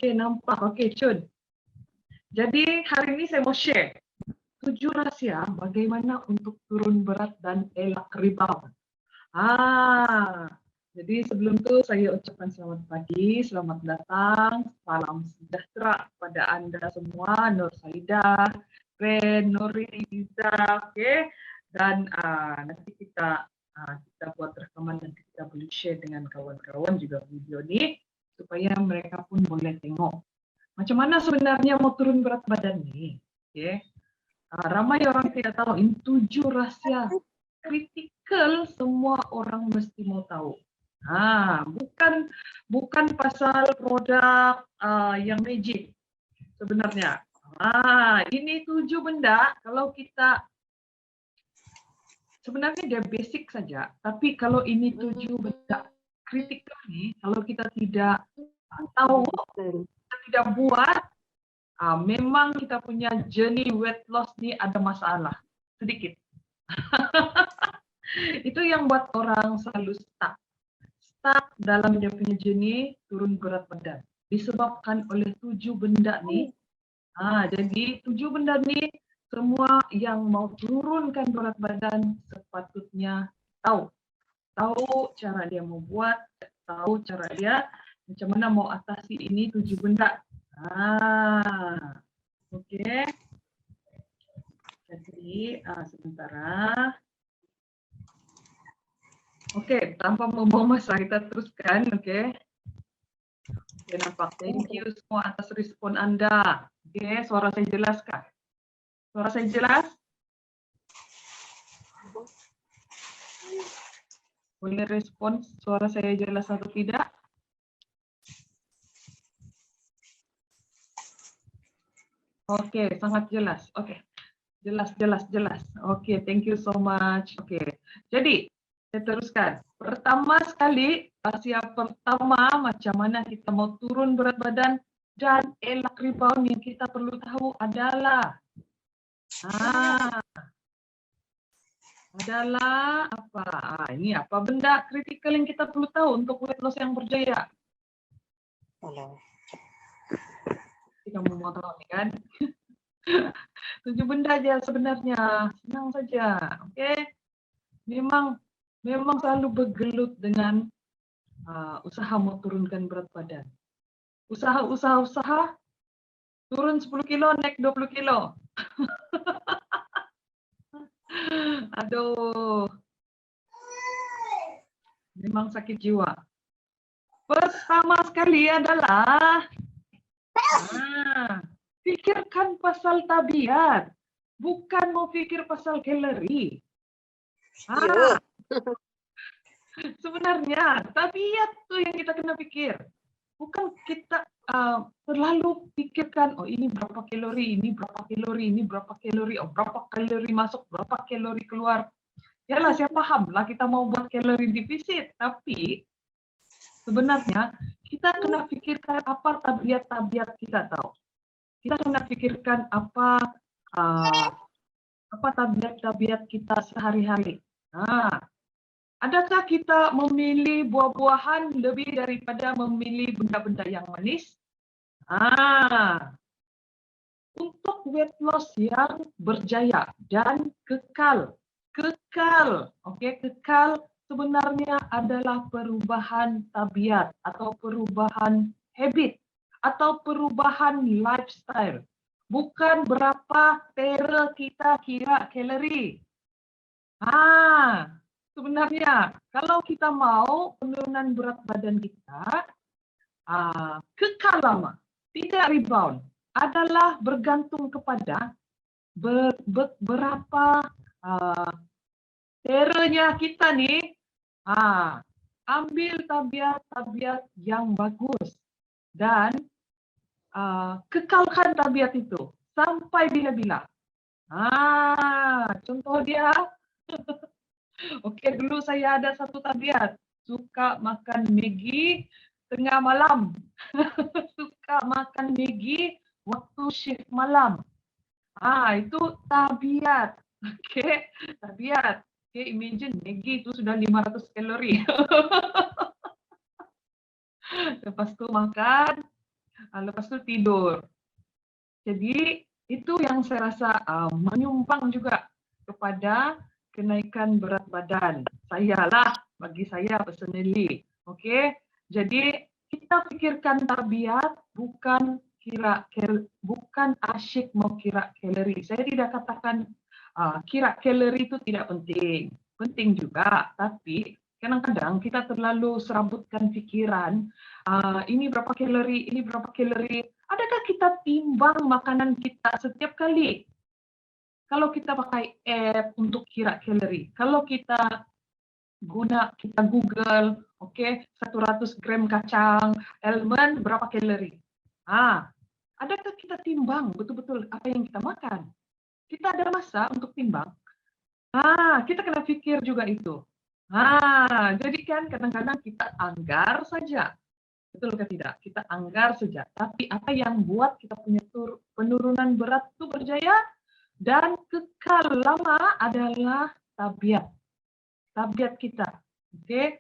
Oke, nampak. Oke, Chun. Jadi hari ini saya mau share 7 rahasia bagaimana untuk turun berat dan elak rebound. Jadi sebelum itu saya ucapkan selamat pagi, selamat datang, salam sejahtera kepada Anda semua, Nur Saidah, Ren, Nuri, Iza, oke. Dan nanti kita buat rekaman dan kita boleh share dengan kawan-kawan juga video ini supaya mereka pun boleh tengok macam mana sebenarnya mau turun berat badan nih. Oke. Ramai orang tidak tahu ini 7 rahasia kritikal semua orang mesti mau tahu. Bukan pasal produk yang magic sebenarnya. Ini 7 benda kalau kita sebenarnya dia basic saja, tapi kalau ini 7 benda kritikal nih, kalau kita tidak tahu, kita tidak buat, memang kita punya journey weight loss ni ada masalah sedikit. Itu yang buat orang selalu stuck dalam dia punya journey turun berat badan disebabkan oleh 7 benda ni. Jadi 7 benda ni semua yang mau turunkan berat badan sepatutnya tahu cara dia mau buat, tahu cara dia macam mana mau atasi ini 7 benda. Okey. Jadi sementara. Okey, tanpa membuang masa kita teruskan, okey. Okay, nampak. Thank you semua atas respon Anda. Okey, suara saya jelas kah? Suara saya jelas? Boleh respon suara saya jelas atau tidak? Okey, sangat jelas. Okey. Jelas. Okey, thank you so much. Okey. Jadi, saya teruskan. Pertama sekali, rahasia pertama macam mana kita mau turun berat badan dan elak rebound yang kita perlu tahu adalah apa? Ini apa benda kritikal yang kita perlu tahu untuk weight loss yang berjaya? Kamu mau tahu nih kan? 7 benda aja sebenarnya, senang saja. Okey. Memang selalu bergelut dengan usaha mau turunkan berat badan. Usaha turun 10 kilo, naik 20 kilo. Aduh. Memang sakit jiwa. Pertama sekali adalah fikirkan pasal tabiat. Bukan mau fikir pasal kalori. Sebenarnya tabiat tuh yang kita kena pikir. Bukan kita terlalu pikirkan, oh ini berapa kalori, ini berapa kalori, ini berapa kalori, oh berapa kalori masuk, berapa kalori keluar. Yalah, saya paham lah kita mau buat kalori defisit, tapi sebenarnya kita kena pikirkan apa tabiat-tabiat kita tahu. Kita kena pikirkan apa tabiat-tabiat kita sehari-hari. Adakah kita memilih buah-buahan lebih daripada memilih benda-benda yang manis? Untuk weight loss yang berjaya dan kekal. Okey, kekal sebenarnya adalah perubahan tabiat atau perubahan habit atau perubahan lifestyle. Bukan berapa tera kita kira kalori. Sebenarnya kalau kita mau penurunan berat badan kita kekal lama, tidak rebound, adalah bergantung kepada berapa teranya kita nih. Ambil tabiat-tabiat yang bagus dan kekalkan tabiat itu sampai bila-bila. Contoh dia. Okey, dulu saya ada satu tabiat, suka makan Maggi tengah malam. Suka makan Maggi waktu shift malam. Itu tabiat. Okey, tabiat. Okey, imagine Maggi itu sudah 500 kalori. Lepas tu makan, lepas itu tidur. Jadi itu yang saya rasa menyumbang juga kepada kenaikan berat badan. Bagi saya personally. Oke. Jadi kita pikirkan tabiat, bukan bukan asyik mau kira kalori. Saya tidak katakan kira kalori itu tidak penting. Penting juga, tapi kadang-kadang kita terlalu serabutkan pikiran, ini berapa kalori. Adakah kita timbang makanan kita setiap kali? Kalau kita pakai app untuk kira kalori, kalau kita Google, oke, 100 gram kacang almond berapa kalori? Adakah kita timbang betul-betul apa yang kita makan? Kita ada masa untuk timbang. Kita kena pikir juga itu. Jadi kan kadang-kadang kita anggar saja. Betul atau tidak? Kita anggar saja. Tapi apa yang buat kita punya penurunan berat itu berjaya dan kekal lama adalah tabiat. Tabiat kita. Oke.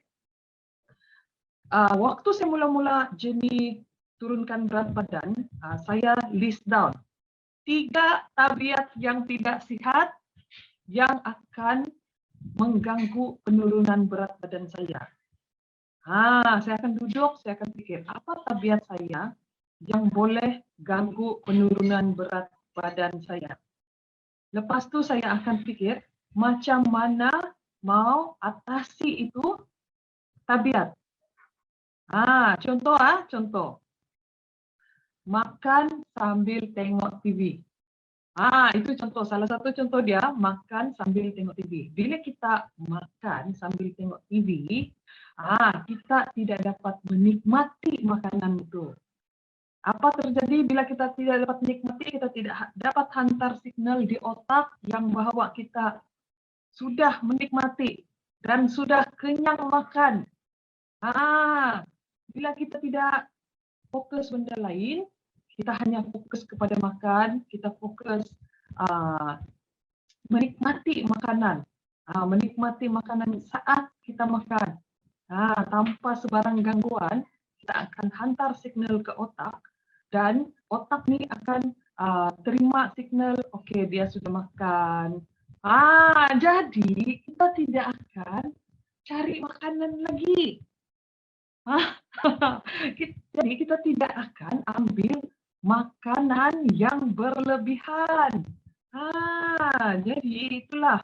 Waktu saya mula-mula journey turunkan berat badan, saya list down 3 tabiat yang tidak sihat yang akan mengganggu penurunan berat badan saya. Saya akan duduk, saya akan pikir, apa tabiat saya yang boleh ganggu penurunan berat badan saya. Lepas itu saya akan pikir, macam mana mau atasi itu tabiat. Contoh. Makan sambil tengok TV. Itu contoh, salah satu contoh dia, makan sambil tengok TV. Bila kita makan sambil tengok TV, kita tidak dapat menikmati makanan itu. Apa terjadi bila kita tidak dapat menikmati, kita tidak dapat hantar signal di otak yang bahwa kita sudah menikmati dan sudah kenyang makan. Bila kita tidak fokus benda lain, kita hanya fokus kepada makan, kita fokus menikmati makanan. Menikmati makanan saat kita makan. Tanpa sebarang gangguan, kita akan hantar signal ke otak dan otak ni akan terima signal, okey dia sudah makan. Jadi kita tidak akan cari makanan lagi. Jadi kita tidak akan ambil makanan yang berlebihan. Jadi itulah.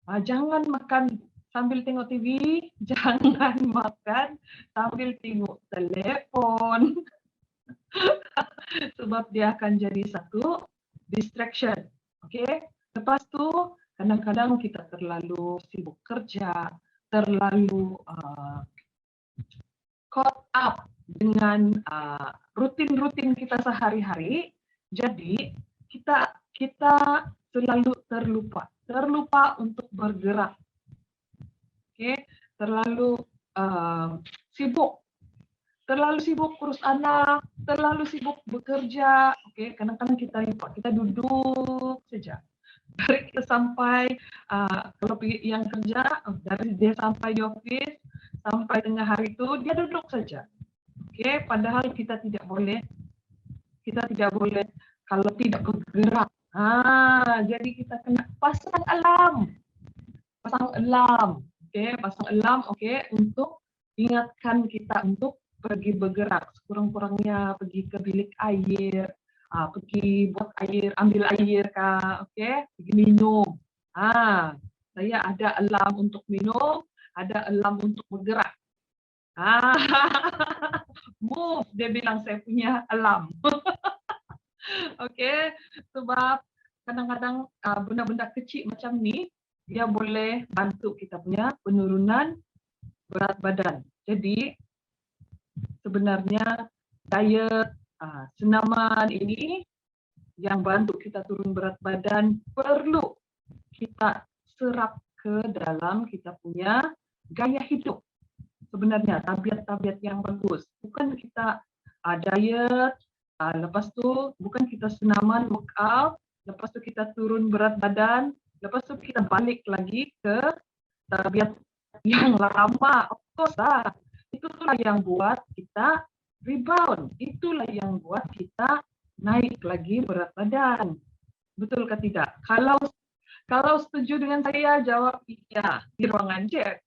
Jangan makan sambil tengok TV, jangan makan sambil tengok telefon. Sebab dia akan jadi satu distraction. Okay? Lepas tu, kadang-kadang kita terlalu sibuk kerja, terlalu caught up dengan rutin-rutin kita sehari-hari. Jadi, kita selalu terlupa untuk bergerak. Okay? Terlalu sibuk urus anak, terlalu sibuk bekerja. Okay? Kadang-kadang kita duduk saja. Dari kita sampai kalau yang kerja, dari dia sampai di office sampai tengah hari itu dia duduk saja. Okay? Padahal kita tidak boleh kalau tidak bergerak. Jadi kita kena pasang alarm. Okay? Pasang alarm, okay, untuk ingatkan kita untuk pergi bergerak. Sekurang-kurangnya pergi ke bilik air, pergi buat air, ambil air kah, okay? Pergi minum. Saya ada alarm untuk minum, ada alarm untuk bergerak. Move, dia bilang saya punya alarm. Okay, sebab kadang-kadang benda-benda kecil macam ni dia boleh bantu kita punya penurunan berat badan. Jadi sebenarnya diet, senaman ini yang bantu kita turun berat badan perlu kita serap ke dalam kita punya gaya hidup. Sebenarnya tabiat-tabiat yang bagus. Bukan kita diet, lepas tu bukan kita senaman workout, lepas tu kita turun berat badan, lepas tu kita balik lagi ke tabiat yang lama. Of course lah. Itulah yang buat kita rebound. Itulah yang buat kita naik lagi berat badan. Betul ke tidak? Kalau setuju dengan saya, jawab iya di ruangan chat.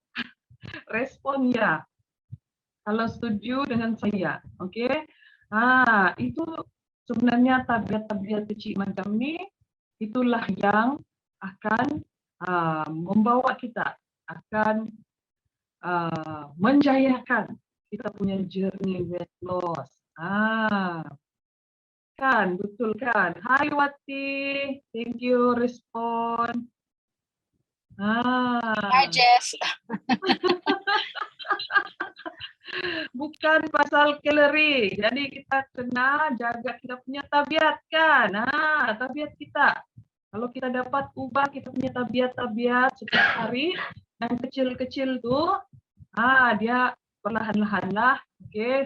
Respon ya. Kalau setuju dengan saya, oke? Itu sebenarnya tabiat-tabiat kecil macam ini, itulah yang akan membawa kita, akan menjayakan kita punya journey weight loss. Kan, betul kan? Hai Wati, thank you respon. Hai Jess. Bukan pasal kalori. Jadi kita kena jaga kita punya tabiat kan. Tabiat kita. Kalau kita dapat ubah kita punya tabiat-tabiat setiap hari yang kecil-kecil tuh, dia perlahan-lahanlah,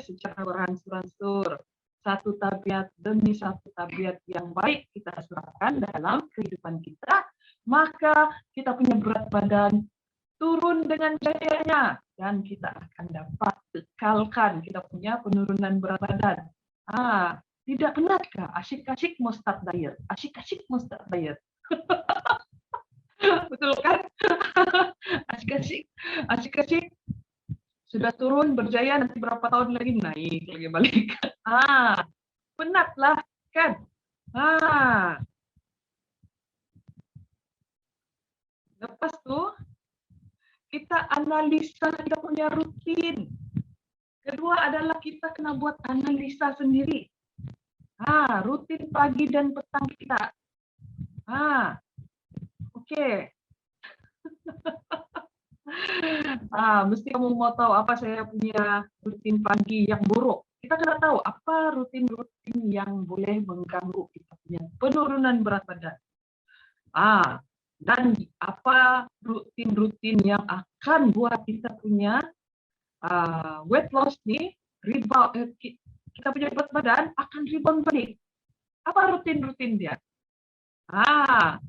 secara berangsur-angsur. Satu tabiat demi satu tabiat yang baik kita serahkan dalam kehidupan kita, maka kita punya berat badan turun dengan jayanya dan kita akan dapat kekalkan kita punya penurunan berat badan. Tidak benatkah asyik-asyik mau start diet? Asyik-asyik mau start diet. Betul kan? Asyik-asyik sudah turun berjaya, nanti berapa tahun lagi naik lagi balik. Penatlah kan? Lepas tuh kita analisa kita punya rutin. Kedua adalah kita kena buat analisa sendiri. Rutin pagi dan petang kita. Oke. Mesti kamu mau tahu apa saya punya rutin pagi yang buruk. Kita kena tahu apa rutin-rutin yang boleh mengganggu kita punya penurunan berat badan. Dan apa rutin-rutin yang akan buat kita punya weight loss nih, rebound, kita punya berat badan akan rebound balik. Apa rutin-rutin dia?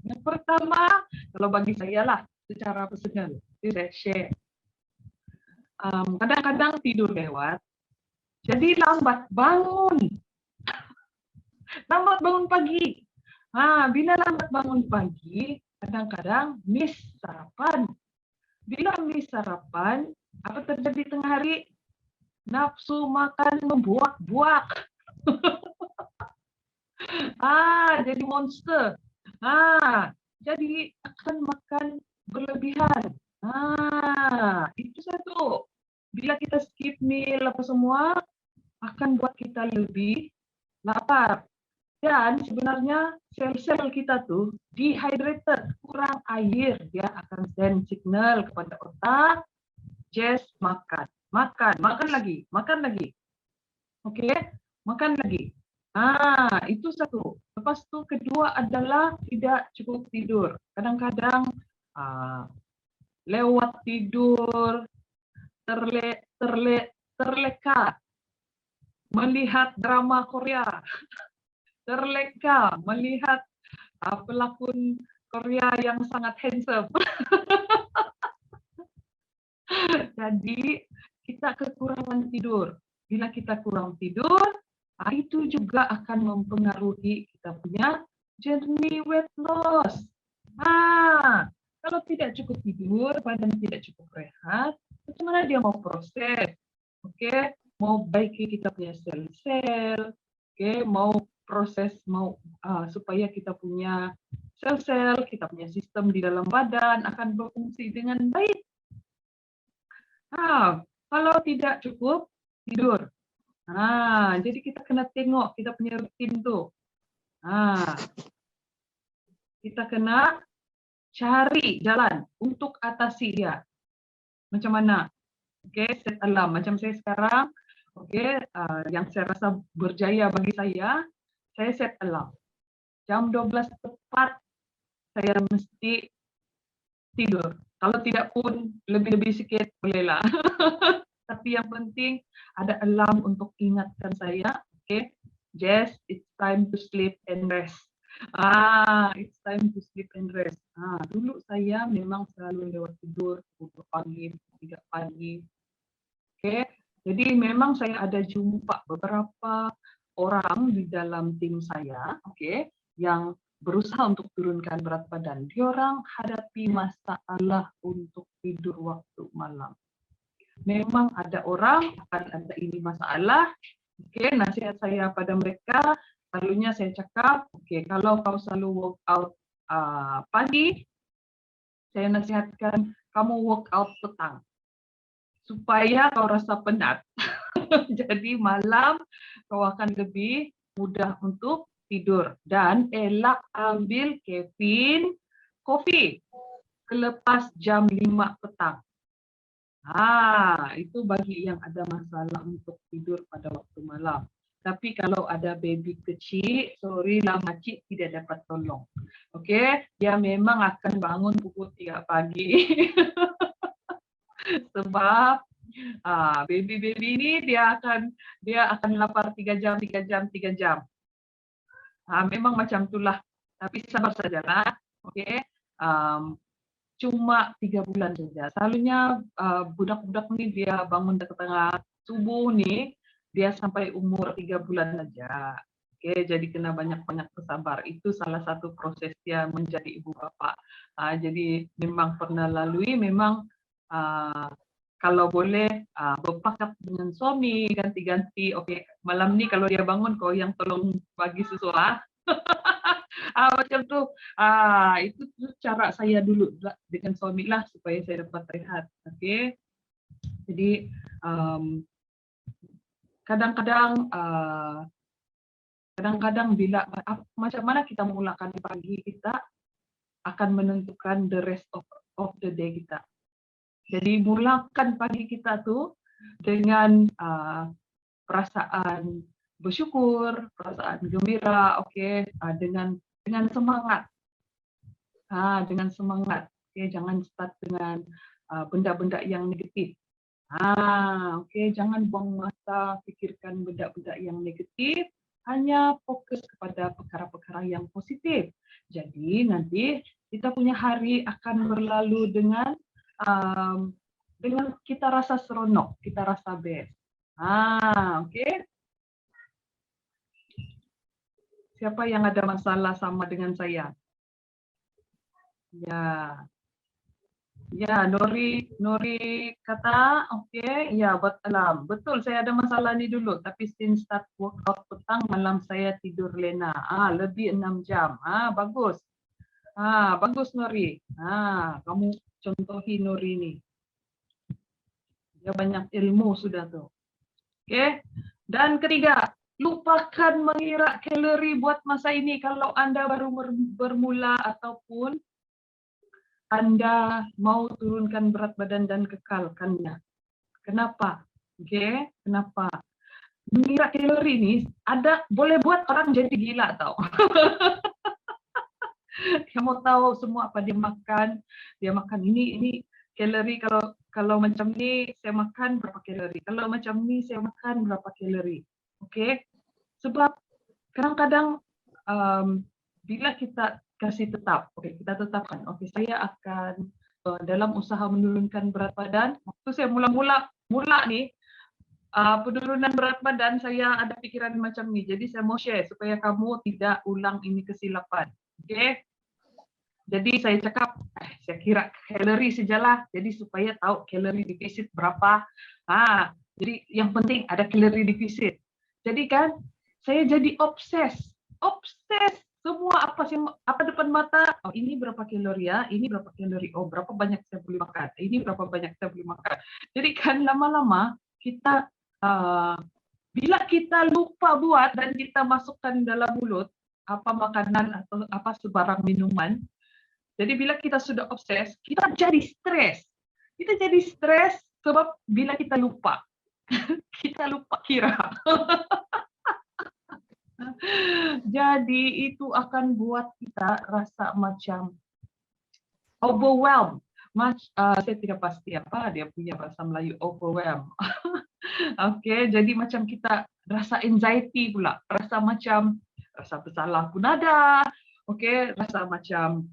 Yang pertama, kalau bagi saya lah, secara personal, saya share. Kadang-kadang tidur lewat, jadi lambat bangun. Lambat bangun pagi. Bila lambat bangun pagi, kadang-kadang miss sarapan. Bila miss sarapan, apa terjadi tengah hari? Nafsu makan membuak-buak. Jadi monster. Jadi akan makan berlebihan. Itu satu. Bila kita skip meal apa semua, akan buat kita lebih lapar. Dan sebenarnya sel-sel kita tuh dehydrated, kurang air. Dia akan send signal kepada otak, just makan. Makan lagi. Oke, makan lagi. Itu satu. Lepas itu kedua adalah tidak cukup tidur. Kadang-kadang lewat tidur, terleka melihat drama Korea, terleka melihat pelakon Korea yang sangat handsome. Jadi kita kekurangan tidur. Bila kita kurang tidur, itu juga akan mempengaruhi kita punya journey weight loss. Kalau tidak cukup tidur, badan tidak cukup rehat, bagaimana dia mau proses? Mau baiki kita punya sel-sel, mau proses, supaya kita punya sel-sel, kita punya sistem di dalam badan akan berfungsi dengan baik. Kalau tidak cukup tidur, jadi kita kena tengok kita punya rutin tuh. Kita kena cari jalan untuk atasi dia. Macam mana? Set alarm. Macam saya sekarang, yang saya rasa berjaya bagi saya set alarm. Jam 12 tepat saya mesti tidur. Kalau tidak pun lebih-lebih sikit bolehlah. Tapi yang penting ada alarm untuk ingatkan saya, Jess, it's time to sleep and rest. It's time to sleep and rest. Dulu saya memang selalu lewat tidur 2 pagi, 3 pagi. Jadi memang saya ada jumpa beberapa orang di dalam tim saya, oke, yang berusaha untuk turunkan berat badan. Diorang hadapi masalah untuk tidur waktu malam. Memang ada orang akan ada ini masalah. Oke, nasihat saya pada mereka, selalunya saya cakap, oke, kalau kau selalu workout pagi, saya nasihatkan kamu workout petang supaya kau rasa penat. Jadi malam kau akan lebih mudah untuk tidur dan elak ambil kafein kopi selepas jam 5 petang. Itu bagi yang ada masalah untuk tidur pada waktu malam. Tapi kalau ada baby kecil, sorry lah makcik tidak dapat tolong. Okey, dia memang akan bangun pukul 3 pagi. Sebab baby-baby ini dia akan lapar 3 jam. Memang macam itulah. Tapi sabar sajalah. Okey. Cuma 3 bulan saja. Selalunya budak-budak ni dia bangun tengah subuh ni, dia sampai umur 3 bulan saja. Oke, jadi kena banyak-banyak bersabar. Itu salah satu proses dia menjadi ibu bapa. Jadi memang pernah lalui, memang kalau boleh berpakat dengan suami, ganti-ganti. Oke, malam ni kalau dia bangun, kau yang tolong bagi susu lah. Macam tu. Itu cara saya dulu dengan suami lah supaya saya dapat rehat. Okey. Jadi kadang-kadang bila macam mana kita mulakan pagi kita akan menentukan the rest of the day kita. Jadi mulakan pagi kita tu dengan perasaan bersyukur, perasaan gembira, okey, dengan semangat. Dengan semangat. Okey, jangan start dengan benda-benda yang negatif. Okey, jangan buang masa fikirkan benda-benda yang negatif, hanya fokus kepada perkara-perkara yang positif. Jadi nanti kita punya hari akan berlalu dengan kita rasa seronok, kita rasa best. Okey. Siapa yang ada masalah sama dengan saya? Ya, Nori kata, okey, ya buat alam. Betul, saya ada masalah ni dulu. Tapi since start workout petang, malam saya tidur lena. Lebih 6 jam. Bagus. Bagus Nori. Kamu contohi Nori ni. Dia banyak ilmu sudah tu. Okey. Dan ketiga, lupakan mengira kalori buat masa ini kalau Anda baru bermula ataupun Anda mau turunkan berat badan dan kekalkannya. Kenapa? Okey, kenapa? Mengira kalori ni boleh buat orang jadi gila tau. Kamu tahu semua apa dia makan. Dia makan ini kalori, kalau macam ni saya makan berapa kalori. Kalau macam ni saya makan berapa kalori. Okey? Sebab kadang-kadang bila kita kasih tetap, kita tetapkan, saya akan dalam usaha menurunkan berat badan. Waktu saya mula ni, penurunan berat badan saya ada pikiran macam ni. Jadi saya mau share supaya kamu tidak ulang ini kesilapan. Okey? Jadi saya cakap, saya kira kalori sajalah. Jadi supaya tahu kalori defisit berapa. Jadi yang penting ada kalori defisit. Jadi kan saya jadi obses semua apa depan mata. Ini berapa kalori ya? Ini berapa kalori? Berapa banyak saya boleh makan? Ini berapa banyak saya boleh makan? Jadi kan lama-lama kita bila kita lupa buat dan kita masukkan dalam mulut apa makanan atau apa sebarang minuman. Jadi bila kita sudah obses, kita jadi stres. Kita jadi stres sebab bila kita lupa. Kita lupa kira. Jadi itu akan buat kita rasa macam overwhelmed. Saya tidak pasti apa dia punya bahasa Melayu overwhelmed. Okey, jadi macam kita rasa anxiety pula, rasa macam rasa bersalah pun ada. Okey, rasa macam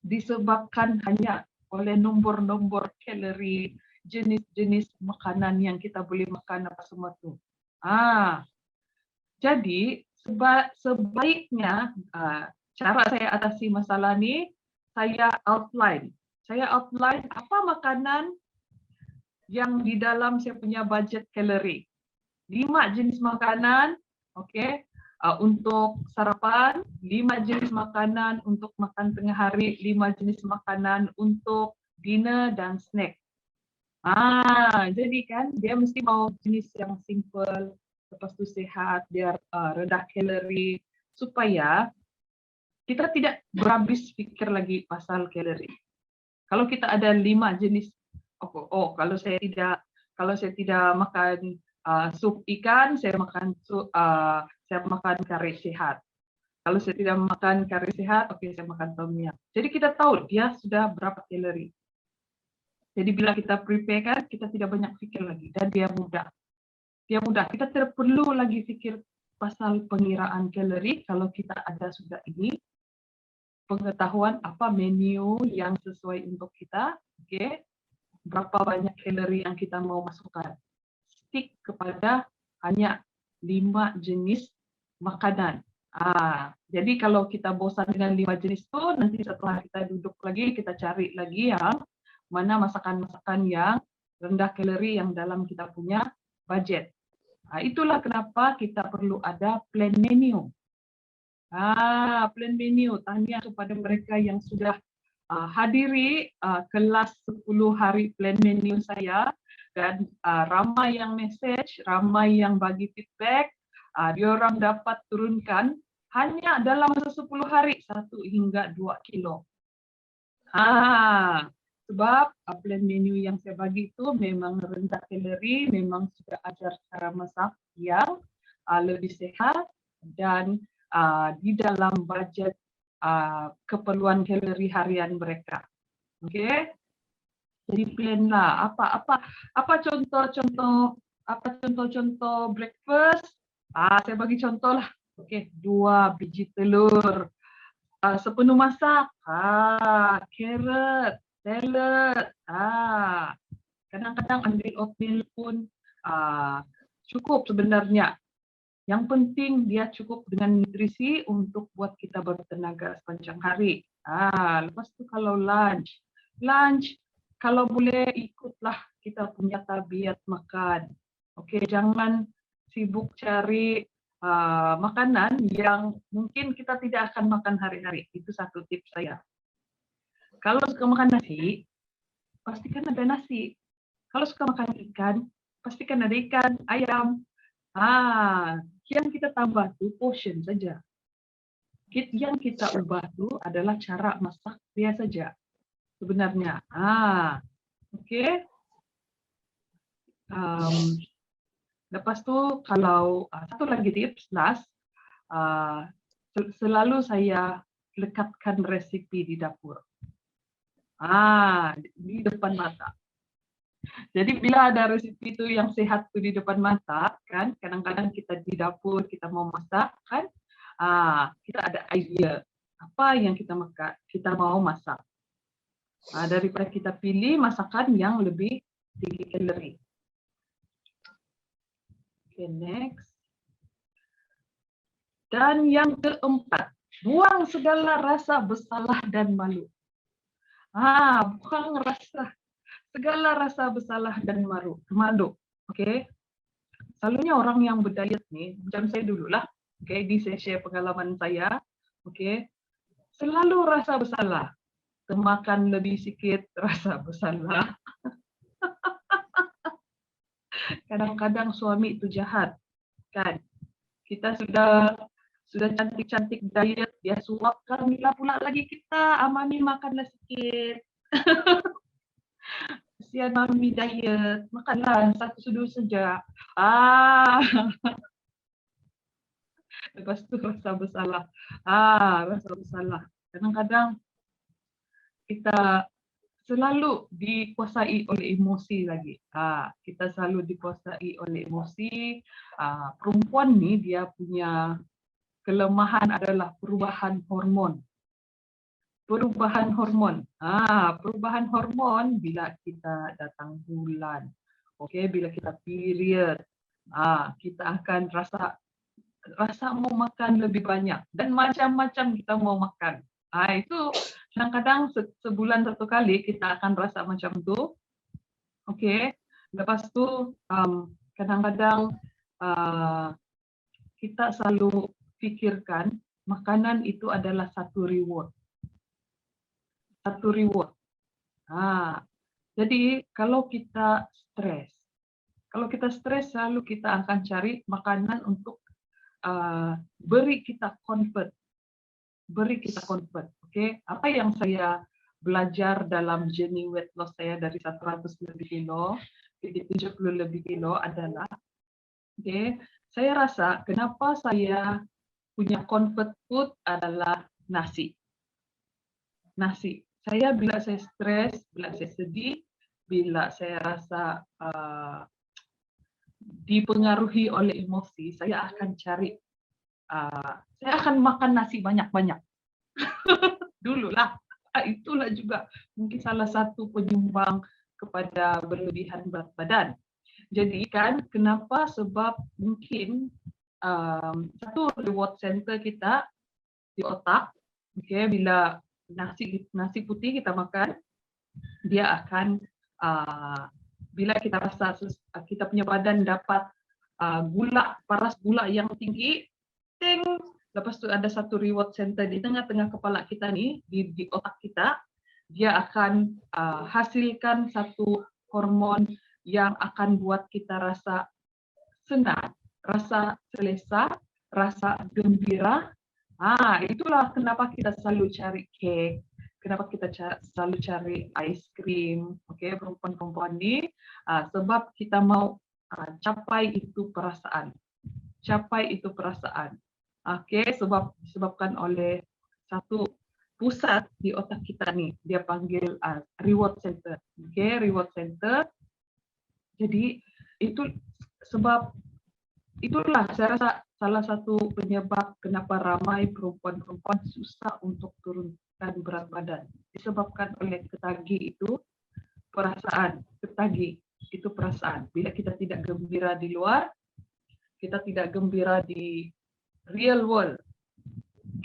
disebabkan hanya oleh nombor-nombor kalori jenis-jenis makanan yang kita boleh makan apa semua tu. Jadi sebaiknya cara saya atasi masalah ni, saya outline apa makanan yang di dalam saya punya budget kalori. 5 jenis makanan, okey, untuk sarapan, 5 jenis makanan untuk makan tengah hari, 5 jenis makanan untuk dinner dan snack. Jadi kan dia mesti mau jenis yang simple, lepas tu sihat, biar rendah kalori, supaya kita tidak berhabis fikir lagi pasal kalori. Kalau kita ada 5 jenis, kalau saya tidak makan sup ikan, saya makan kari sehat. Kalau saya tidak makan kari sehat, saya makan tom yum. Jadi kita tahu dia sudah berapa kalori. Jadi bila kita prepare kan, kita tidak banyak fikir lagi dan dia mudah. Kita tidak perlu lagi fikir pasal pengiraan kalori kalau kita ada sudah ini pengetahuan apa menu yang sesuai untuk kita, berapa banyak kalori yang kita mau masukkan. Stick kepada hanya 5 jenis makanan. Jadi kalau kita bosan dengan 5 jenis itu, nanti setelah kita duduk lagi, kita cari lagi yang mana masakan-masakan yang rendah kalori yang dalam kita punya budget. Itulah kenapa kita perlu ada plan menu. Plan menu, tanya kepada mereka yang sudah hadiri kelas 10 hari plan menu saya, dan ramai yang message, ramai yang bagi feedback, diorang dapat turunkan hanya dalam masa 10 hari 1 hingga 2 kilo. Sebab plan menu yang saya bagi itu memang rendah kalori, memang sudah ajar cara masak yang lebih sehat dan di dalam budget keperluan kalori harian mereka. Okey. Jadi plan lah apa contoh breakfast. Saya bagi contoh lah. Okey, 2 biji telur sepenuh masak. Carrot, salad. Kadang-kadang ambil oatmeal pun cukup sebenarnya. Yang penting dia cukup dengan nutrisi untuk buat kita bertenaga sepanjang hari. Lepas tu kalau lunch kalau boleh ikutlah kita punya tabiat makan. Okey, jangan sibuk cari makanan yang mungkin kita tidak akan makan hari-hari. Itu satu tips saya. Kalau suka makan nasi, pastikan ada nasi. Kalau suka makan ikan, pastikan ada ikan, ayam. Yang kita tambah tu portion saja. Yang kita ubah tu adalah cara masak dia saja. Sebenarnya. Okey. Lepas tu kalau satu lagi tips last, selalu saya lekatkan resipi di dapur. Di depan mata. Jadi bila ada resipi itu yang sehat tu di depan mata, kan, kadang-kadang kita di dapur kita mau masak, kan, kita ada idea apa yang kita mau masak. Daripada kita pilih masakan yang lebih tinggi kalori. Okay, next. Dan yang keempat, buang segala rasa bersalah dan malu. Buang segala rasa bersalah dan malu. Okey. Selalunya orang yang berdiet ni, macam saya dululah. Okey, saya share pengalaman saya. Okey. Selalu rasa bersalah. Makan lebih sikit rasa bersalah. Kadang-kadang suami itu jahat. Kan? Kita sudah cantik-cantik diet, dia suapkan pula lagi kita, Mami makanlah sikit. Kesian Mami diet, makanlah satu sudu saja. Lepas tu rasa bersalah. Rasa bersalah. Kadang-kadang kita selalu dikuasai oleh emosi lagi. Kita selalu dikuasai oleh emosi. Perempuan ni dia punya kelemahan adalah perubahan hormon. perubahan hormon. Perubahan hormon bila kita datang bulan. Okey, bila kita period. Kita akan rasa mau makan lebih banyak dan macam-macam kita mau makan. Itu kadang-kadang sebulan satu kali kita akan rasa macam tu. Okey. Lepas tu kadang-kadang kita selalu fikirkan makanan itu adalah satu reward. Satu reward. Jadi kalau kita stres selalu kita akan cari makanan untuk beri kita comfort. Okey, apa yang saya belajar dalam journey weight loss saya dari 100 lebih kilo jadi 70 lebih kilo adalah okey, saya rasa kenapa saya punya comfort food adalah nasi. Saya bila saya stres, bila saya sedih, bila saya rasa dipengaruhi oleh emosi, saya akan saya akan makan nasi banyak-banyak. Dululah. Itulah juga mungkin salah satu penyumbang kepada berlebihan berat badan. Jadi kan kenapa? Sebab mungkin satu reward center kita di otak, okay, bila nasi putih kita makan, dia akan bila kita rasa kita punya badan dapat paras gula yang tinggi, lepas tu ada satu reward center di tengah-tengah kepala kita ni, di otak kita, dia akan hasilkan satu hormon yang akan buat kita rasa senang, rasa selesa, rasa gembira. Itulah kenapa kita selalu cari cake, kenapa kita selalu cari ice cream, okey, perempuan-perempuan ni, sebab kita mau capai itu perasaan. Okey, disebabkan oleh satu pusat di otak kita ni, dia panggil reward center. Okey, reward center. Jadi itulah saya rasa salah satu penyebab kenapa ramai perempuan-perempuan susah untuk turunkan berat badan. Disebabkan oleh ketagih itu perasaan. Bila kita tidak gembira di luar, kita tidak gembira di real world,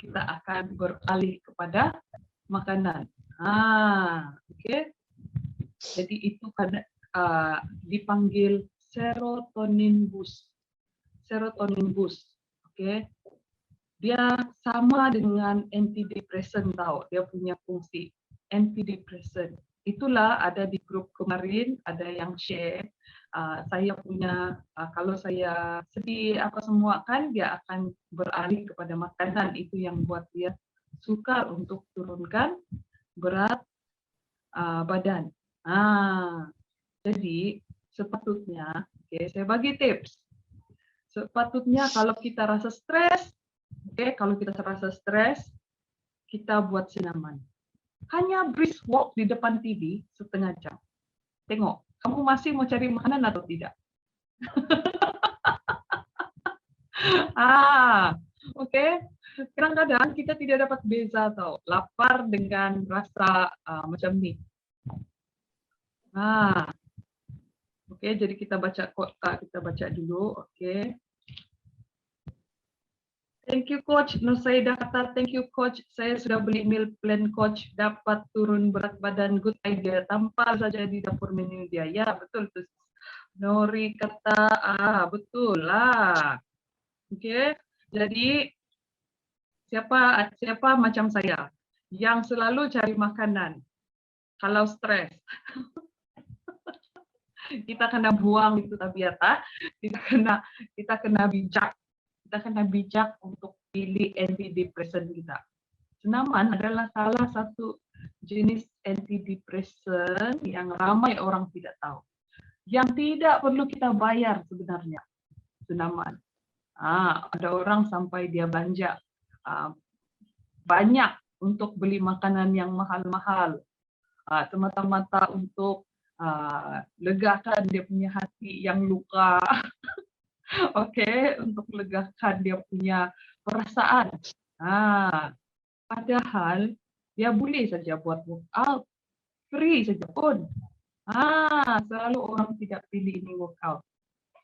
kita akan beralih kepada makanan. Okey. Jadi itu dipanggil serotonin boost. Okey. Dia sama dengan antidepresan tahu, dia punya fungsi antidepresan. Itulah ada di grup kemarin ada yang share saya punya kalau saya sedih apa semua kan dia akan beralih kepada makanan, itu yang buat dia suka untuk turunkan berat badan. Jadi sepatutnya, saya bagi tips. Sepatutnya kalau kita rasa stres, kita buat senaman. Hanya brisk walk di depan TV setengah jam. Tengok, kamu masih mau cari makanan atau tidak? Okey. Kadang-kadang kita tidak dapat beza tau, lapar dengan rasa macam ni. Okey, jadi kita baca dulu. Okey. Thank you coach. Nursaida kata thank you coach. Saya sudah beli meal plan coach, dapat turun berat badan, good idea. Tampal saja di dapur menu dia. Ya, betul tu. Nori kata betul lah. Okey. Jadi siapa macam saya yang selalu cari makanan kalau stres. Kita kena buang itu tabiat. Kita kena bijak. Kita kena bijak untuk pilih antidepresan kita. Senaman adalah salah satu jenis antidepresan yang ramai orang tidak tahu. Yang tidak perlu kita bayar sebenarnya. Senaman. Ada orang sampai dia belanja banyak untuk beli makanan yang mahal-mahal. Semata-mata untuk legakan dia punya hati yang luka. Okey, untuk legakan dia punya perasaan. Padahal dia boleh saja buat workout, free saja pun. Selalu orang tidak pilih ini workout.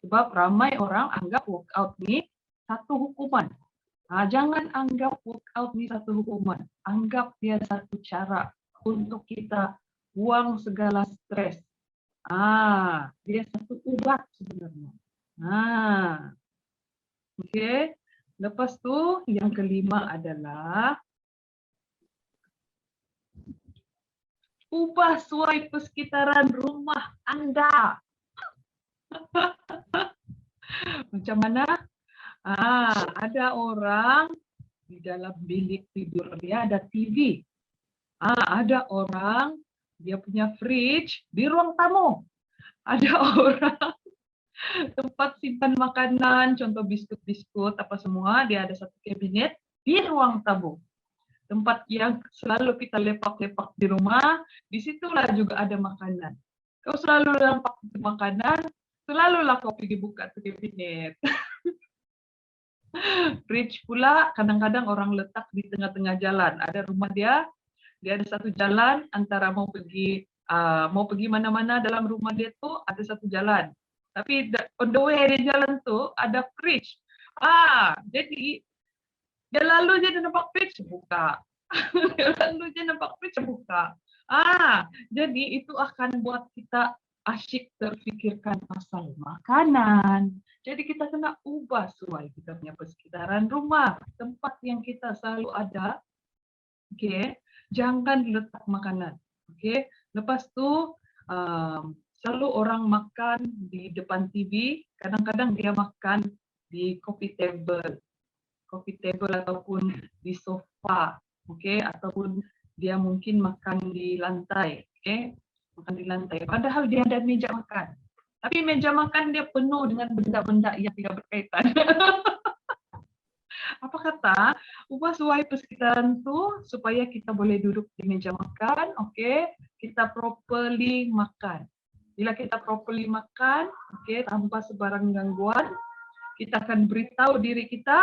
Sebab ramai orang anggap workout ini satu hukuman. Jangan anggap workout ini satu hukuman. Anggap dia satu cara untuk kita buang segala stres. Dia satu obat sebenarnya. Oke. Lepas tu yang kelima adalah ubah suai persekitaran rumah Anda. Macam mana? Ada orang di dalam bilik tidur dia ada TV. Ada orang dia punya fridge di ruang tamu. Ada orang tempat simpan makanan, contoh biskut-biskut apa semua, dia ada satu kabinet di ruang tamu. Tempat yang selalu kita lepak-lepak di rumah, disitulah juga ada makanan. Kau selalu lepak makanan, selalulah kau pergi buka tuh kabinet. Fridge pula kadang-kadang orang letak di tengah-tengah jalan. Ada rumah dia ada satu jalan antara mau pergi mana-mana dalam rumah dia tuh ada satu jalan. Tapi on the way di jalan tuh ada fridge. Jadi dia lalu dia nampak fridge buka. Dia lalu dia nampak fridge buka. Jadi itu akan buat kita asyik terfikirkan pasal makanan. Jadi kita kena ubah suai kita punya persekitaran rumah, tempat yang kita selalu ada. Jangan letak makanan. Lepas tu selalu orang makan di depan TV, kadang-kadang dia makan di coffee table ataupun di sofa, ataupun dia mungkin makan di lantai, makan di lantai. Padahal dia ada meja makan, tapi meja makan dia penuh dengan benda-benda yang tidak berkaitan. Apa kata, ubah suai persekitaran tu supaya kita boleh duduk di meja makan, kita properly makan. Bila kita properly makan, tanpa sebarang gangguan, kita akan beritahu diri kita,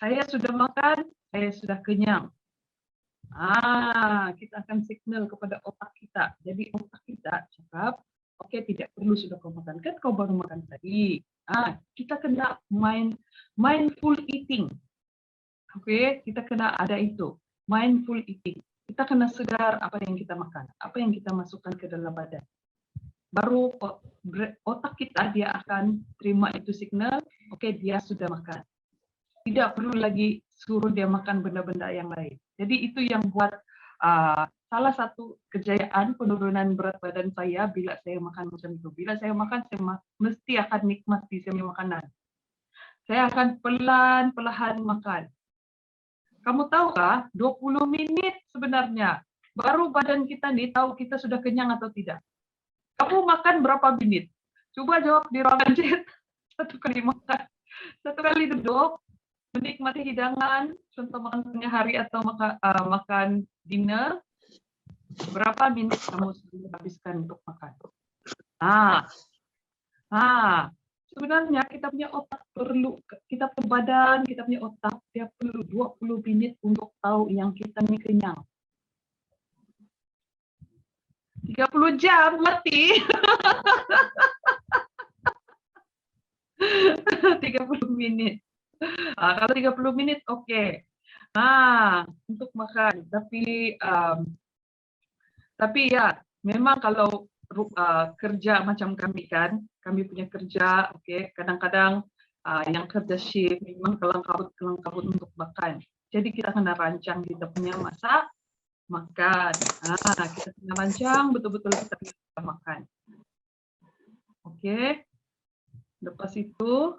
saya sudah makan, saya sudah kenyang. Kita akan signal kepada otak kita. Jadi otak kita cakap, tidak perlu sudah kau makan, kan kau baru makan tadi. Kita kena mindful eating. Kita kena ada itu, mindful eating. Kita kena sedar apa yang kita makan, apa yang kita masukkan ke dalam badan. Baru otak kita dia akan terima itu signal, dia sudah makan. Tidak perlu lagi suruh dia makan benda-benda yang lain. Jadi itu yang buat salah satu kejayaan penurunan berat badan saya bila saya makan macam itu. Bila saya makan, saya mesti akan nikmati saya punya makanan. Saya akan pelan-pelan makan. Kamu tahukah, 20 menit sebenarnya baru badan kita nih tahu kita sudah kenyang atau tidak. Kamu makan berapa menit? Coba jawab di ruangan chat. Satu kali makan, satu kali duduk, menikmati hidangan, contoh makan tengah hari atau makan dinner, berapa menit kamu sudah habiskan untuk makan? Sebenarnya kita punya otak perlu, kita punya badan, kita punya otak, dia perlu 20 menit untuk tahu yang kita ini kenyang. 30 jam mati. 30 menit. Kalau 30 menit oke. Untuk makan. Tapi ya memang kalau kerja macam kami kan, kami punya kerja, kadang-kadang yang kerja shift memang kelang-kabut untuk makan. Jadi kita kena rancang kita punya masak, makan. Kita kena rancang betul-betul kita bisa makan. Lepas itu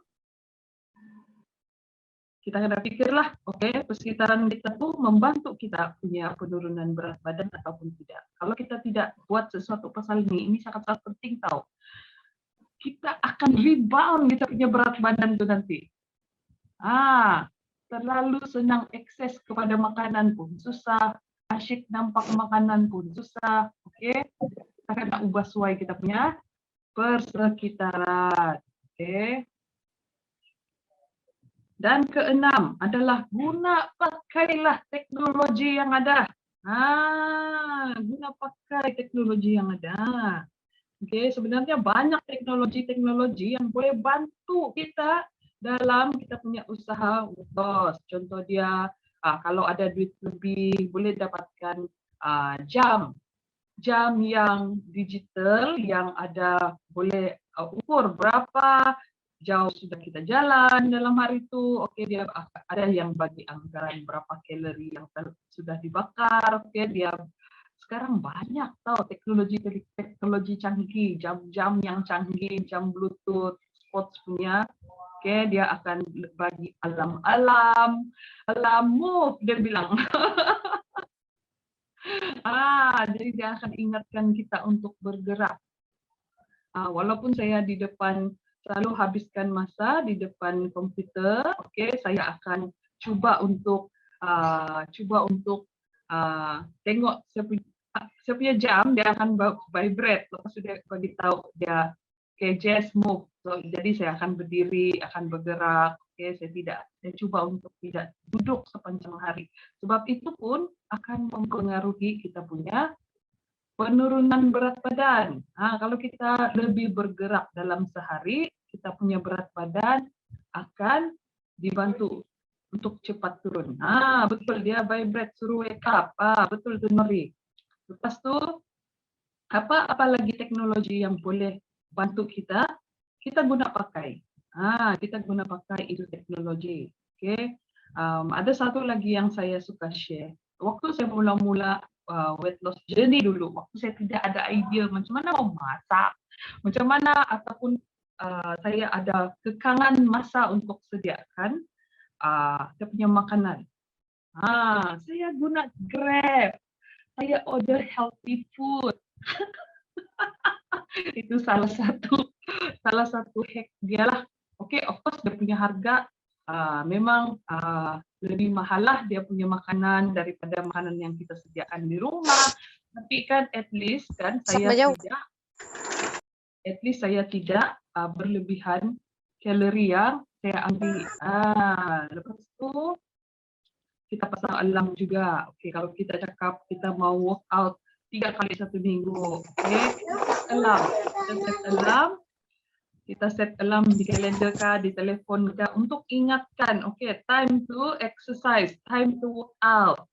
kita kena pikirlah, persekitaran kita tuh membantu kita punya penurunan berat badan ataupun tidak. Kalau kita tidak buat sesuatu pasal ini sangat-sangat penting tahu. Kita akan rebound kita punya berat badan itu nanti. Terlalu senang akses kepada makanan pun susah, asyik nampak makanan pun susah. Kita kena ubah suai kita punya persekitaran. Dan keenam adalah guna pakailah teknologi yang ada. Guna pakai teknologi yang ada. Oke, sebenarnya banyak teknologi-teknologi yang boleh bantu kita dalam kita punya usaha bos. Contoh dia, kalau ada duit lebih, boleh dapatkan jam yang digital yang ada boleh ukur berapa jauh sudah kita jalan dalam hari itu. Oke, dia ada yang bagi anggaran berapa kalori yang sudah dibakar. Oke, dia sekarang banyak tahu teknologi canggih, jam-jam yang canggih, jam Bluetooth, sports punya. Oke, dia akan bagi alam move dia bilang. Jadi dia akan ingatkan kita untuk bergerak. Walaupun saya di depan selalu habiskan masa di depan komputer, oke, saya akan coba untuk tengok saya punya jam, dia akan vibrate. Lepas sudah bagi tahu dia just move. So, jadi saya akan berdiri, akan bergerak. Oke, saya coba untuk tidak duduk sepanjang hari. Sebab itu pun akan mempengaruhi kita punya penurunan berat badan. Kalau kita lebih bergerak dalam sehari, kita punya berat badan akan dibantu untuk cepat turun. Betul, dia vibrate, suruh wake up. Betul tu Nori. Lepas tu, apa lagi teknologi yang boleh bantu kita guna pakai. Kita guna pakai itu teknologi. Okay. Ada satu lagi yang saya suka share. Waktu saya mula-mula weight loss journey dulu, waktu saya tidak ada idea macam mana mau masak, macam mana ataupun saya ada kekangan masa untuk sediakan saya punya makanan. Saya guna Grab, saya order healthy food. Itu salah satu hack dia lah. Oke, of course dia punya harga memang lebih mahal lah dia punya makanan daripada makanan yang kita sediakan di rumah. Tapi kan at least saya tidak berlebihan kalori yang saya ambil. Lepas itu kita pasang alarm juga. Oke, kalau kita cakap kita mau workout 3 kali 1 minggu, oke, kita set alarm di kalender kah, di telefon kah, untuk ingatkan, oke, time to exercise, time to work out.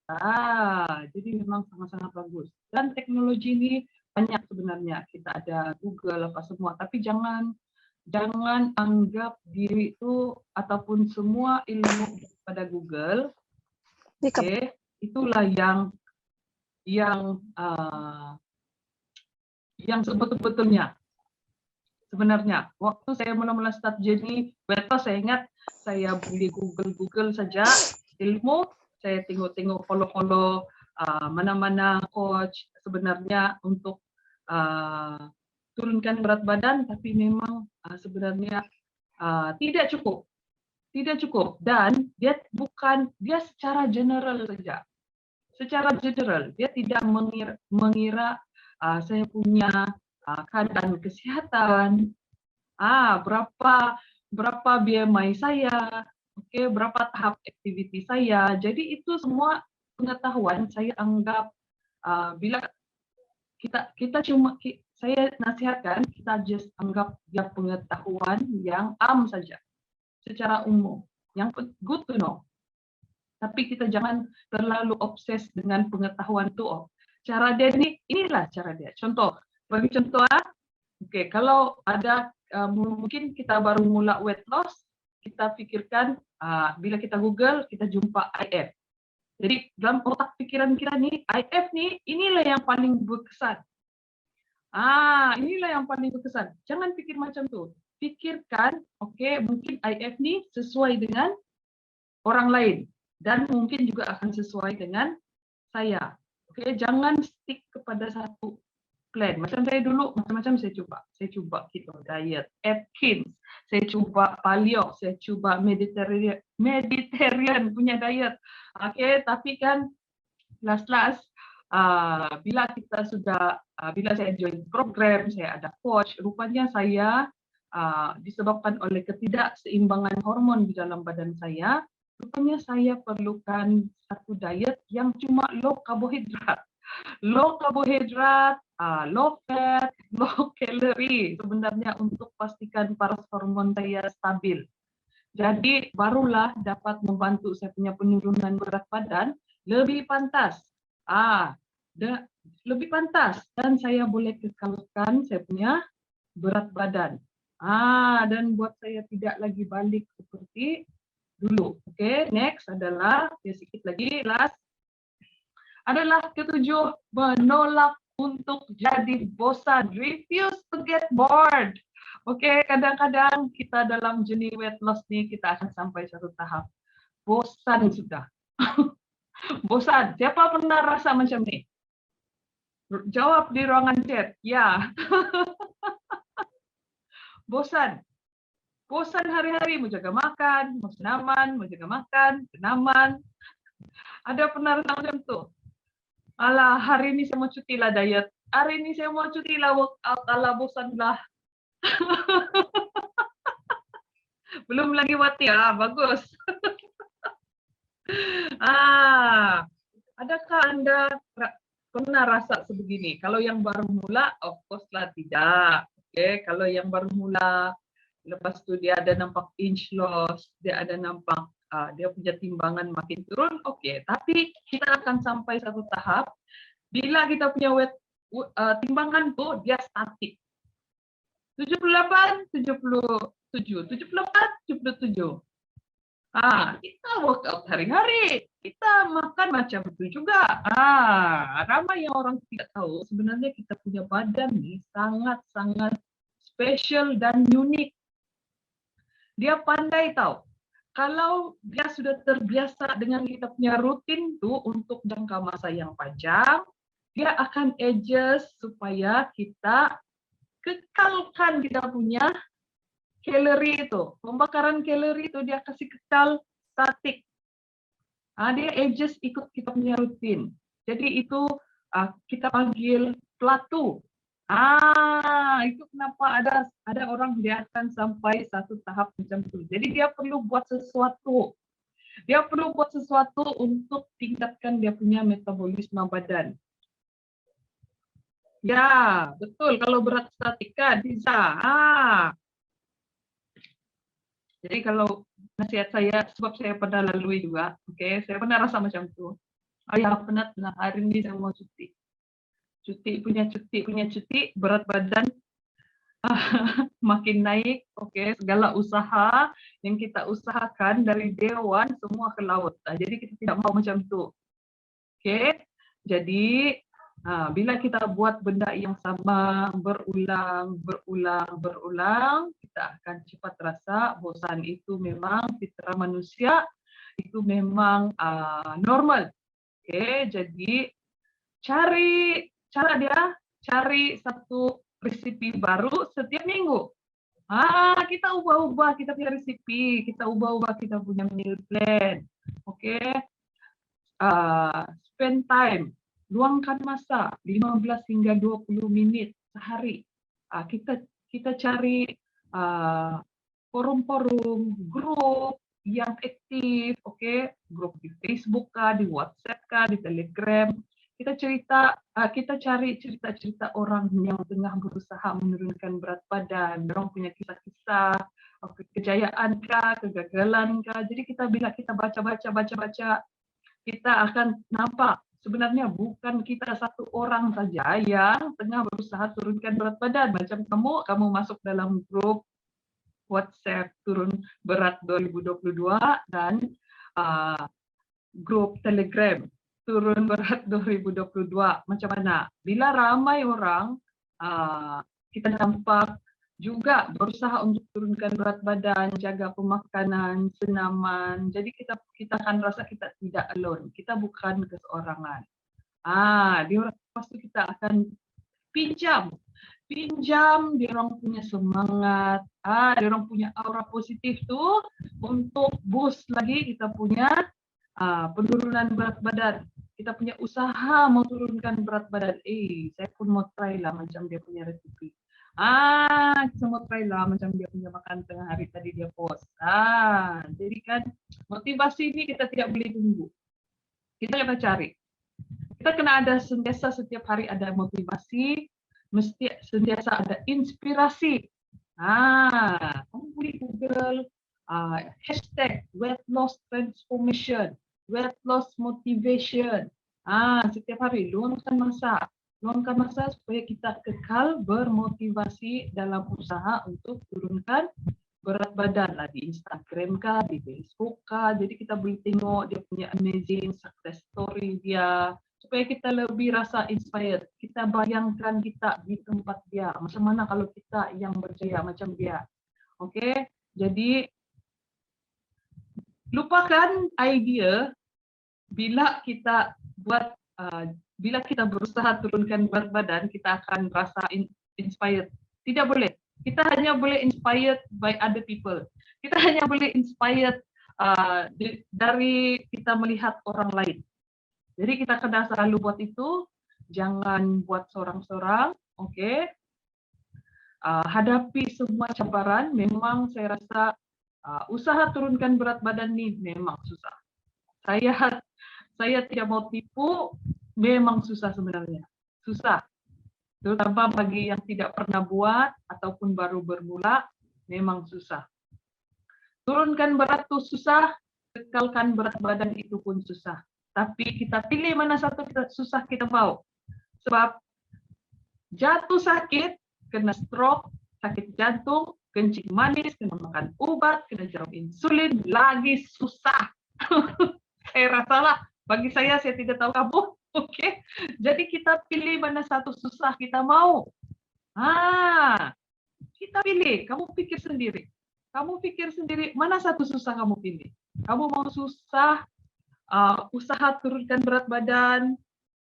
Jadi memang sangat-sangat bagus. Dan teknologi ini banyak sebenarnya, kita ada Google apa semua, tapi jangan anggap diri itu ataupun semua ilmu pada Google, oke, itulah yang sebetul-betulnya. Sebenarnya, waktu saya mula-mula start journey, saya ingat saya boleh Google saja ilmu, saya tengok-tengok follow mana-mana coach sebenarnya untuk turunkan berat badan, tapi memang sebenarnya tidak cukup, dan dia secara general saja. Secara general, dia tidak mengira saya punya keadaan kesehatan, berapa BMI saya, berapa tahap aktiviti saya. Jadi itu semua pengetahuan saya anggap bila saya nasihatkan, kita just anggap dia pengetahuan yang saja, secara umum, yang good to know. Tapi kita jangan terlalu obses dengan pengetahuan itu. Cara dia inilah cara dia. Bagi contoh, kalau ada mungkin kita baru mula weight loss, kita pikirkan bila kita Google, kita jumpa IF. Jadi dalam otak pikiran kita nih, IF nih, inilah yang paling berkesan. Inilah yang paling berkesan. Jangan pikir macam tuh. Pikirkan, mungkin IF nih sesuai dengan orang lain. Dan mungkin juga akan sesuai dengan saya. Jangan stick kepada satu plan. Macam saya dulu, macam-macam saya coba. Saya coba keto diet, Atkins, saya coba paleo, saya coba Mediterranean punya diet. Tapi kan last bila saya join program, saya ada coach, rupanya saya disebabkan oleh ketidakseimbangan hormon di dalam badan saya, rupanya saya perlukan satu diet yang cuma low karbohidrat. Low karbohidrat, low fat, low calorie sebenarnya untuk pastikan paras hormon saya stabil. Jadi barulah dapat membantu saya punya penurunan berat badan lebih pantas. Lebih pantas dan saya boleh kekalkan saya punya berat badan. Dan buat saya tidak lagi balik seperti dulu. Oke, next adalah sedikit lagi last adalah ketujuh, menolak untuk jadi bosan, refuse to get bored. Oke, kadang-kadang kita dalam journey weight loss nih kita akan sampai satu tahap bosan sudah. Bosan. Siapa pernah rasa macam ini? Jawab di ruangan chat. Ya. Bosan. Bosan hari-hari mau jaga makan, mau senaman, mau jaga makan, senaman. Ada pernah rasa macam itu? Alah, hari ini saya mau cuti lah diet. Hari ini saya mau cuti lah workout. Alah, bosan lah. Belum lagi mati ya, bagus. Adakah Anda pernah rasa sebegini? Kalau yang baru mula, of course lah tidak. Oke, kalau yang baru mula, lepas itu dia ada nampak inch loss, dia ada nampak dia punya timbangan makin turun, oke. Tapi kita akan sampai satu tahap, bila kita punya weight timbangan tuh dia statik. 78, 77, 78, 77. Kita workout hari-hari, kita makan macam itu juga. Ramai yang orang tidak tahu, sebenarnya kita punya badan nih sangat-sangat spesial dan unik. Dia pandai tahu. Kalau dia sudah terbiasa dengan kita punya rutin tuh untuk jangka masa yang panjang, dia akan adjust supaya kita kekalkan kita punya kalori itu, pembakaran kalori itu dia kasih kekal statik. Dia adjust ikut kita punya rutin. Jadi itu kita panggil plateau. Itu kenapa ada orang dia akan sampai satu tahap macam itu. Jadi dia perlu buat sesuatu. Dia perlu buat sesuatu untuk tingkatkan dia punya metabolisme badan. Ya, betul. Kalau berat statika bisa. Jadi kalau nasihat saya, sebab saya pernah lalui juga, saya pernah rasa macam itu. Penat lah, hari ini saya mau cuti. Punya cuti, berat badan makin naik, segala usaha yang kita usahakan dari day one semua ke laut. Jadi kita tidak mau macam itu. Jadi bila kita buat benda yang sama berulang, kita akan cepat rasa bosan. Itu memang fitrah manusia, itu memang normal. Jadi cari satu resipi baru setiap minggu. Kita ubah-ubah kita punya resipi, kita ubah-ubah kita punya meal plan. Spend time. Luangkan masa 15 hingga 20 menit sehari. Kita cari forum-forum, grup yang aktif, grup di Facebook kah, di WhatsApp kah, di Telegram. Kita cari cerita-cerita orang yang tengah berusaha menurunkan berat badan, orang punya kisah-kisah, kejayaan kah, kegagalan kah. Jadi bila kita baca, kita akan nampak sebenarnya bukan kita satu orang saja yang tengah berusaha turunkan berat badan. Macam kamu masuk dalam grup WhatsApp turun berat 2022 dan grup Telegram turun berat 2022. Macam mana? Bila ramai orang, kita nampak juga berusaha untuk turunkan berat badan, jaga pemakanan, senaman. Jadi kita akan rasa kita tidak alone. Kita bukan keseorangan. Pasti kita akan pinjam dia orang punya semangat, dia orang punya aura positif tuh untuk boost lagi kita punya penurunan berat badan. Kita punya usaha mau turunkan berat badan. Saya pun mau try lah macam dia punya resipi. Semua try lah macam dia punya makan tengah hari tadi dia post. Jadi kan motivasi ini kita tidak boleh tunggu. Kita kena cari. Kita kena ada sentiasa setiap hari ada motivasi, mesti sentiasa ada inspirasi. Kamu boleh Google hashtag weight loss transformation, weight loss motivation. Setiap hari luangkan masa supaya kita kekal bermotivasi dalam usaha untuk turunkan berat badan lah di Instagram kah, di Facebook kah. Jadi kita boleh tengok dia punya amazing success story dia supaya kita lebih rasa inspired. Kita bayangkan kita di tempat dia. Macam mana kalau kita yang berjaya macam dia. Oke, jadi lupakan idea bila kita buat bila kita berusaha turunkan berat badan, kita akan rasa inspired. Tidak boleh. Kita hanya boleh inspired by other people. Kita hanya boleh inspired dari kita melihat orang lain. Jadi kita kena selalu buat itu. Jangan buat seorang-seorang. Oke. Hadapi semua cabaran. Memang saya rasa usaha turunkan berat badan ini memang susah. Saya tidak mau tipu, memang susah sebenarnya. Susah. Terutama bagi yang tidak pernah buat ataupun baru bermula, memang susah. Turunkan berat itu susah, kekalkan berat badan itu pun susah. Tapi kita pilih mana satu susah kita mau. Sebab jatuh sakit, kena stroke, sakit jantung, kencing manis, kena makan obat, kena jarum insulin, lagi susah. Saya rasalah. Bagi saya tidak tahu kamu. Oke. Jadi kita pilih mana satu susah kita mau. Kita pilih. Kamu pikir sendiri. Kamu pikir sendiri mana satu susah kamu pilih. Kamu mau susah usaha turunkan berat badan,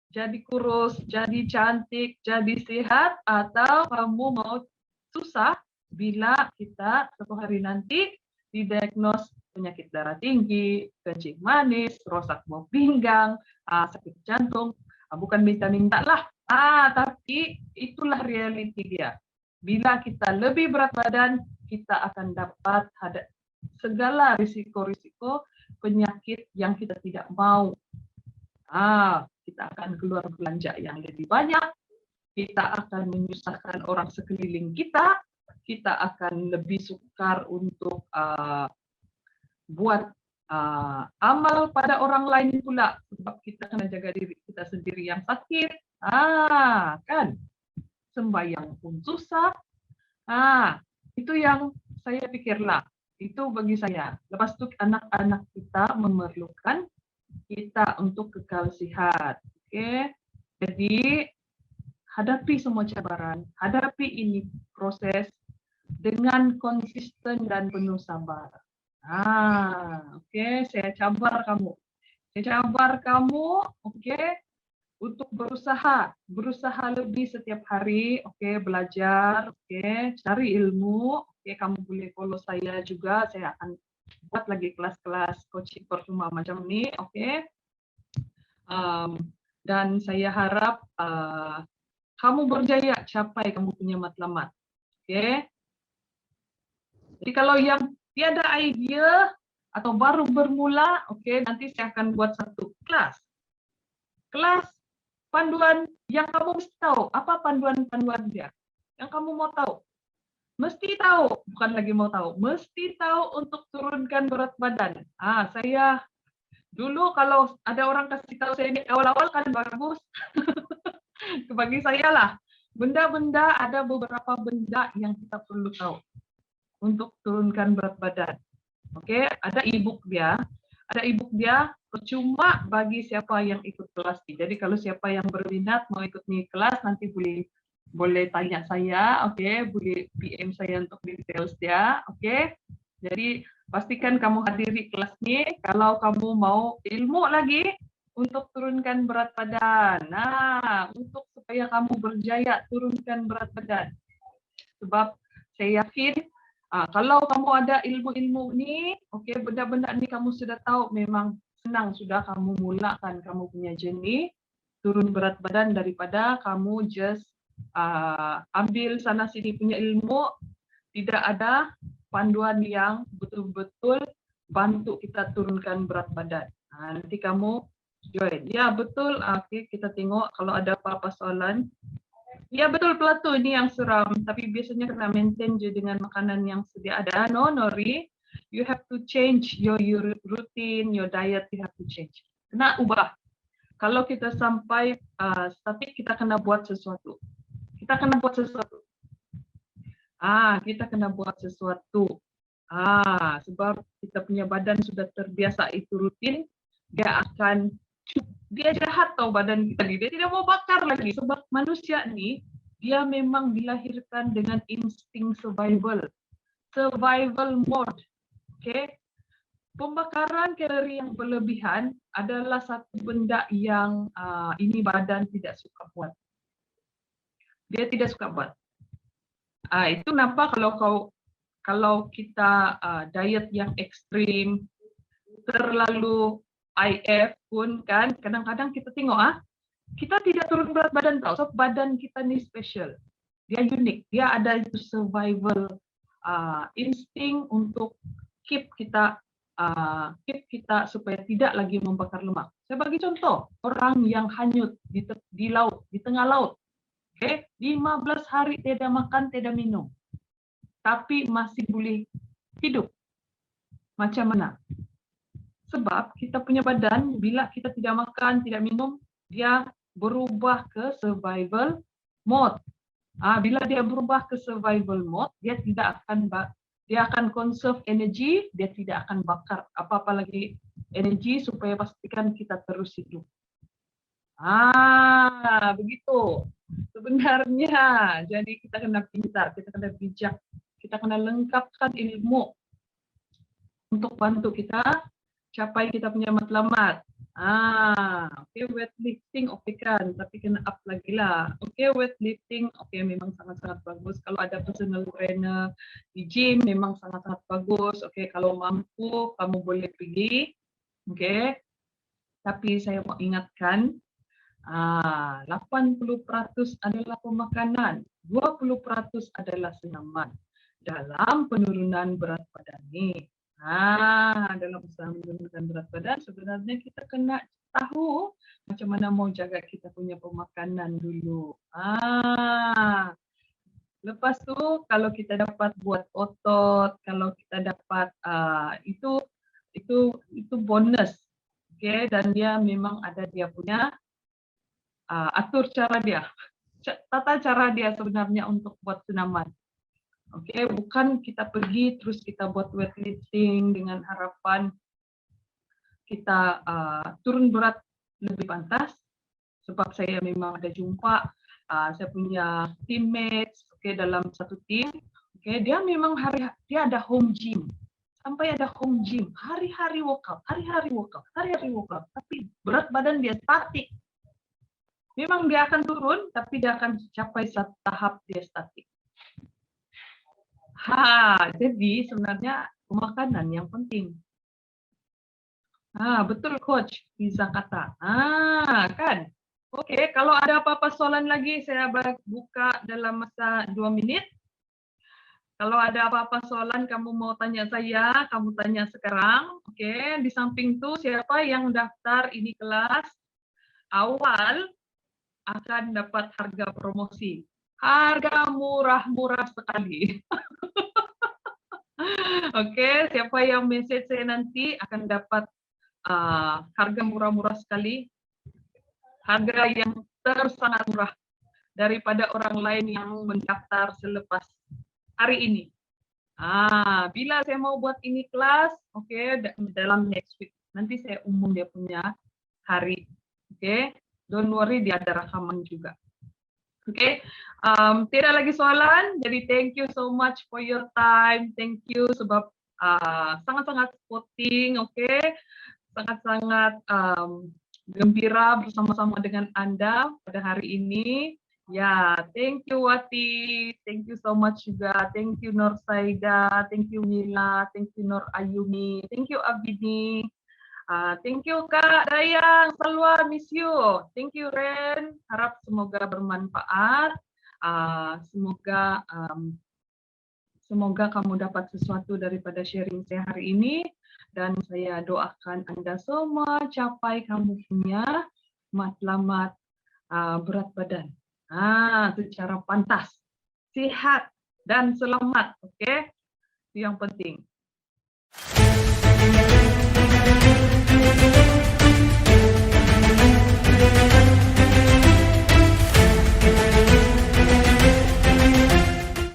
jadi kurus, jadi cantik, jadi sehat, atau kamu mau susah bila kita suatu hari nanti didiagnos penyakit darah tinggi, kencing manis, rosak buah pinggang, sakit jantung, bukan minta-minta lah, tapi itulah realiti dia. Bila kita lebih berat badan, kita akan dapat segala risiko-risiko penyakit yang kita tidak mau. Kita akan keluar belanja yang lebih banyak, kita akan menyusahkan orang sekeliling kita akan lebih sukar untuk buat amal pada orang lain pula, sebab kita kena jaga diri kita sendiri yang sakit. Kan sembahyang pun susah. Itu yang saya pikirlah. Itu bagi saya. Lepas itu anak-anak kita memerlukan kita untuk kekal sehat. Oke. Jadi hadapi semua cabaran, hadapi ini proses dengan konsisten dan penuh sabar. Oke, saya cabar kamu. Oke, untuk berusaha lebih setiap hari, oke, belajar, oke, cari ilmu, oke, kamu boleh follow saya juga, saya akan buat lagi kelas-kelas coaching percuma macam ini, oke. Dan saya harap kamu berjaya capai kamu punya matlamat, oke. Jadi kalau yang tiada idea atau baru bermula, oke, nanti saya akan buat satu kelas panduan yang kamu mesti tahu. Apa panduan-panduan dia? Yang kamu mau tahu. Mesti tahu, bukan lagi mau tahu. Mesti tahu untuk turunkan berat badan. Saya dulu kalau ada orang kasih tahu saya ini awal-awal kan bagus. Bagi saya lah, benda-benda, ada beberapa benda yang kita perlu tahu untuk turunkan berat badan. Oke, ada e-book dia. Ada e-book dia percuma bagi siapa yang ikut kelas. Jadi kalau siapa yang berminat mau ikut nih kelas, nanti boleh tanya saya, oke, boleh PM saya untuk details dia, oke. Jadi pastikan kamu hadiri kelas ini. Kalau kamu mau ilmu lagi untuk turunkan berat badan. Untuk supaya kamu berjaya turunkan berat badan. Sebab saya yakin kalau kamu ada ilmu-ilmu ini, oke, benda-benda ini kamu sudah tahu, memang senang sudah kamu mulakan kamu punya journey turun berat badan daripada kamu just ambil sana sini punya ilmu, tidak ada panduan yang betul-betul bantu kita turunkan berat badan. Nanti kamu join. Ya betul, oke, kita tengok kalau ada apa-apa soalan. Ya betul Plato, ini yang suram, tapi biasanya kena maintain je dengan makanan yang sedia ada. No, Nori, you have to change your routine, your diet, you have to change. Kena ubah. Kalau kita sampai statik, kita kena buat sesuatu. Kita kena buat sesuatu. Kita kena buat sesuatu. Sebab kita punya badan sudah terbiasa itu rutin, dia jahat tau badan kita ni. Dia tidak mau bakar lagi sebab manusia ni dia memang dilahirkan dengan insting survival mode. Okay? Pembakaran kalori yang berlebihan adalah satu benda yang ini badan tidak suka buat. Dia tidak suka buat. Itu kenapa kalau kita diet yang ekstrim, terlalu IF pun kan kadang-kadang kita tengok kita tidak turun berat badan tau. So badan kita ni special. Dia unik. Dia ada itu survival insting untuk keep kita supaya tidak lagi membakar lemak. Saya bagi contoh, orang yang hanyut di laut, di tengah laut. Okay? 15 hari tidak makan, tidak minum. Tapi masih boleh hidup. Macam mana? Sebab kita punya badan, bila kita tidak makan, tidak minum, dia berubah ke survival mode. Bila dia berubah ke survival mode, dia akan conserve energi, dia tidak akan bakar apa-apa lagi energi supaya pastikan kita terus hidup. Begitu. Sebenarnya, jadi kita kena pintar, kita kena bijak, kita kena lengkapkan ilmu untuk bantu kita capai kita punya matlamat. Okay, weightlifting okay kan, tapi kena up lagi lah. Okay, weightlifting okay memang sangat-sangat bagus. Kalau ada personal trainer di gym memang sangat-sangat bagus. Okay, kalau mampu kamu boleh pergi. Okay, tapi saya mau ingatkan 80% adalah pemakanan, 20% adalah senaman dalam penurunan berat badan ni. Dalam usaha menurunkan berat badan, sebenarnya kita kena tahu macam mana mau jaga kita punya pemakanan dulu. Lepas tu kalau kita dapat buat otot, kalau kita dapat itu bonus. Okay, dan dia memang ada dia punya atur cara dia. Tata cara dia sebenarnya untuk buat senaman. Okay, bukan kita pergi terus kita buat weightlifting dengan harapan kita turun berat lebih pantas. Sebab saya memang ada jumpa, saya punya teammates, okay, dalam satu team, okay, dia memang dia ada home gym, sampai ada home gym, hari-hari workout, tapi berat badan dia statik. Memang dia akan turun, tapi dia akan capai satu tahap dia statik. Jadi sebenarnya pemakanan yang penting. Betul coach Liza kata. Kan? Oke, kalau ada apa-apa soalan lagi saya buka dalam masa 2 menit. Kalau ada apa-apa soalan kamu mau tanya saya, kamu tanya sekarang. Oke, di samping itu siapa yang daftar ini kelas awal akan dapat harga promosi. Harga murah-murah sekali. Oke, siapa yang message saya nanti akan dapat harga murah-murah sekali. Harga yang sangat murah daripada orang lain yang mendaftar selepas hari ini. Bila saya mau buat ini kelas, oke, dalam next week. Nanti saya umum dia punya hari. Oke, don't worry, dia ada rekaman juga. Oke, tidak lagi soalan. Jadi thank you so much for your time. Thank you sebab sangat-sangat supporting. Oke, sangat-sangat gembira bersama-sama dengan Anda pada hari ini. Ya, thank you Wati, thank you so much juga. Thank you Nur Saida, thank you Mila, thank you Nur Ayumi, thank you Abidi. Thank you Kak Dayang, Salwa, miss you. Thank you Ren, harap semoga bermanfaat. Semoga semoga kamu dapat sesuatu daripada sharing saya hari ini, dan saya doakan Anda semua capai kamu punya matlamat berat badan secara pantas, sehat dan selamat. Oke, itu yang penting.